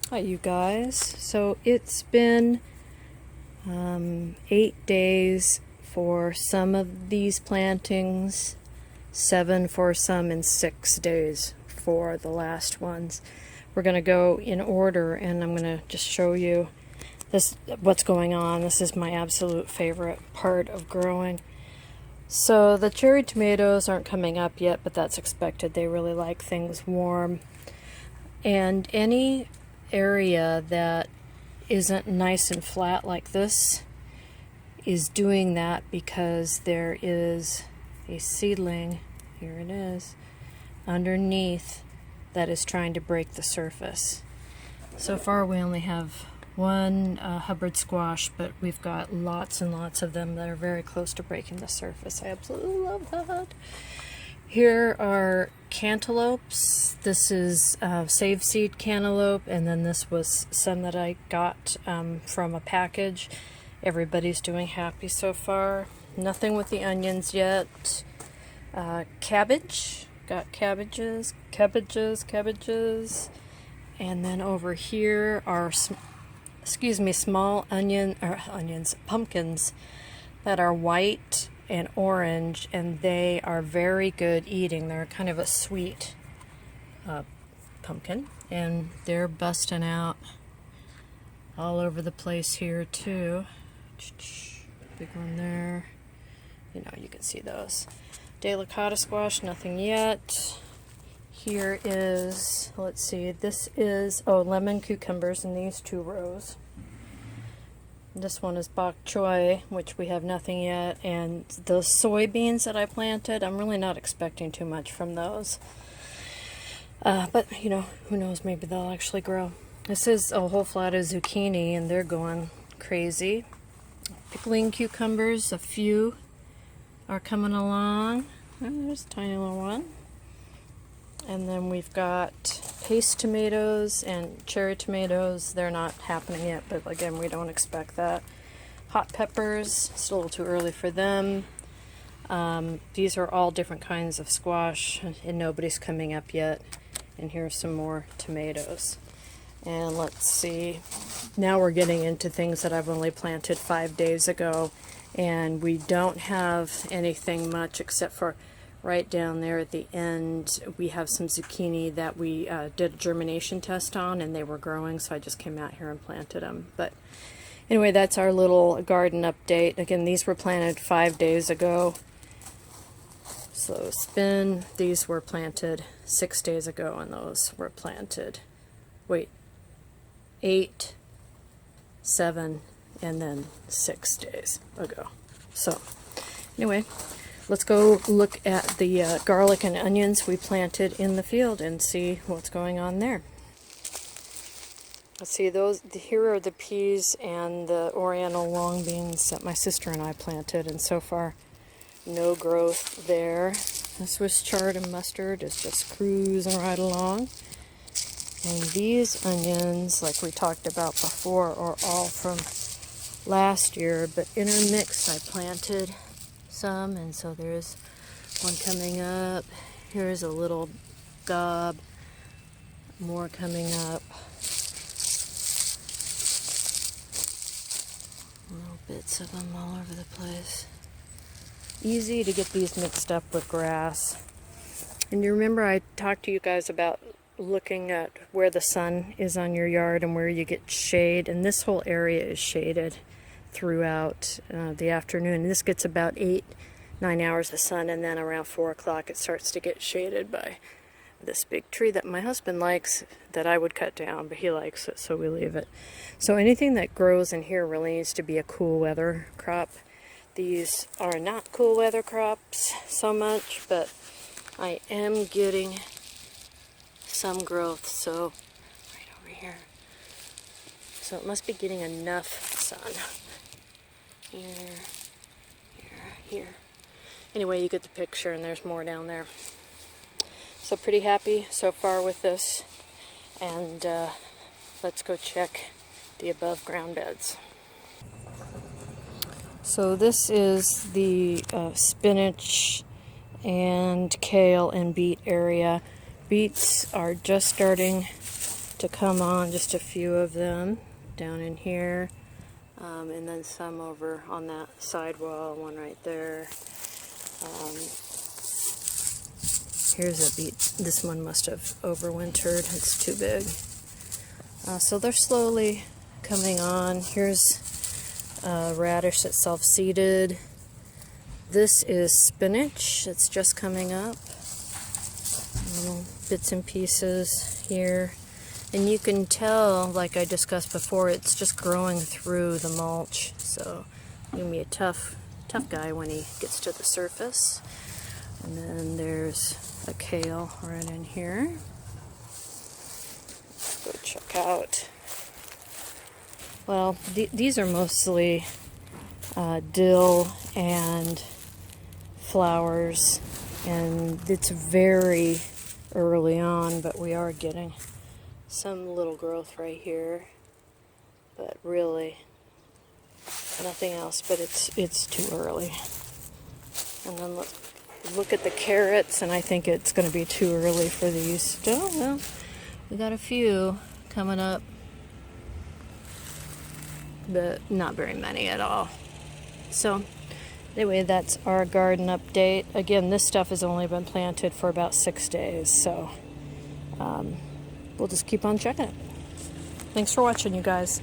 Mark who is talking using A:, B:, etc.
A: Hi you guys. So it's been 8 days for some of these plantings, 7 for some, and 6 days for the last ones. We're going to go in order and I'm going to just show you what's going on. This is my absolute favorite part of growing. So the cherry tomatoes aren't coming up yet, but that's expected. They really like things warm. And any area that isn't nice and flat like this is doing that because there is a seedling, here it is, underneath that is trying to break the surface. So far we only have one Hubbard squash, but we've got lots and lots of them that are very close to breaking the surface. I absolutely love that. Here are cantaloupes. This is save seed cantaloupe, and then this was some that I got from a package. Everybody's doing happy so far. Nothing with the onions yet. Cabbage. Got cabbages. And then over here are small pumpkins that are white and orange, and they are very good eating. They're kind of a sweet pumpkin, and they're busting out all over the place here too. Big one there. You can see those. Delicata squash, nothing yet. Here is, let's see, this is, lemon cucumbers in these 2 rows. This one is bok choy, which we have nothing yet, and the soybeans that I planted, I'm really not expecting too much from those. But, who knows, maybe they'll actually grow. This is a whole flat of zucchini, and they're going crazy. Pickling cucumbers, a few are coming along. There's a tiny little one. And then we've got paste tomatoes and cherry tomatoes. They're not happening yet, but again, we don't expect that. Hot peppers, it's a little too early for them. These are all different kinds of squash, and nobody's coming up yet. And here's some more tomatoes. And let's see, now we're getting into things that I've only planted 5 days ago, and we don't have anything much except for right down there at the end. We have some zucchini that we did a germination test on, and they were growing, so I just came out here and planted them. But anyway, that's our little garden update. Again, these were planted 5 days ago. So spin, these were planted 6 days ago, and those were planted, 8, 7, and then 6 days ago. So anyway, let's go look at the garlic and onions we planted in the field and see what's going on there. Let's see, here are the peas and the oriental long beans that my sister and I planted, and so far no growth there. The Swiss chard and mustard is just cruising right along. And these onions, like we talked about before, are all from last year, but intermixed. I planted some, and so there's one coming up. Here's a little gob, more coming up. Little bits of them all over the place. Easy to get these mixed up with grass. And you remember I talked to you guys about looking at where the sun is on your yard and where you get shade, and this whole area is shaded throughout the afternoon. This gets about 8-9 hours of sun, and then around 4 o'clock it starts to get shaded by this big tree that my husband likes, that I would cut down, but he likes it, so we leave it. So anything that grows in here really needs to be a cool weather crop. These are not cool weather crops so much, but I am getting some growth, so right over here. So it must be getting enough sun. Here. Anyway, you get the picture, and there's more down there. So pretty happy so far with this, and let's go check the above ground beds. So this is the spinach and kale and beet area. Beets are just starting to come on, just a few of them down in here, and then some over on that side wall, one right there. Here's a beet. This one must have overwintered. It's too big. So they're slowly coming on. Here's a radish that's self-seeded. This is spinach. It's just coming up. Little bits and pieces here. And you can tell, like I discussed before, it's just growing through the mulch. So it's going to be a tough guy when he gets to the surface. And then there's a kale right in here. Let's go check out. Well, these are mostly dill and flowers, and it's very early on, but we are getting some little growth right here, but really nothing else. But it's too early. And then look at the carrots, and I think it's going to be too early for these. Oh well, we got a few coming up, but not very many at all. So anyway, that's our garden update. Again, this stuff has only been planted for about 6 days, so we'll just keep on checking it. Thanks for watching, you guys.